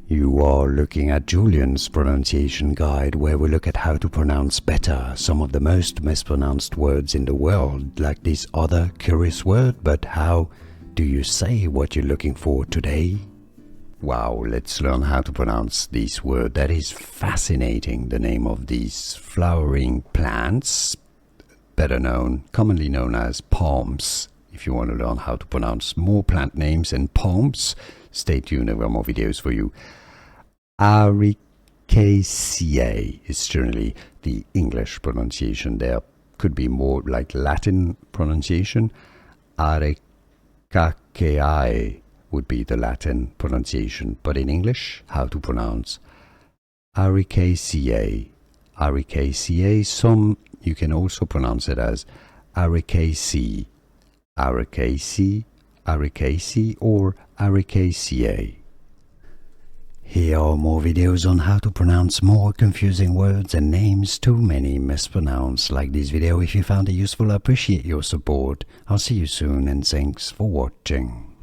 You are looking at Julian's pronunciation guide, where we look at how to pronounce better some of the most mispronounced words in the world, like this other curious word. But how do you say what you're looking for today? Wow, let's learn how to pronounce this word that is fascinating. The name of these flowering plants, commonly known as palms. If you want to learn how to pronounce more plant names and palms, stay tuned, there are more videos for you. Arecaceae is generally the English pronunciation. There could be more like Latin pronunciation. Arecaceae would be the Latin pronunciation, but in English, how to pronounce Arecaceae. Arecaceae. Some you can also pronounce it as Arecaceae, Arecaceae, Arecaceae, or Arecaceae. Here are more videos on how to pronounce more confusing words and names too many mispronounced. Like this video if you found it useful. I appreciate your support. I'll see you soon, and thanks for watching.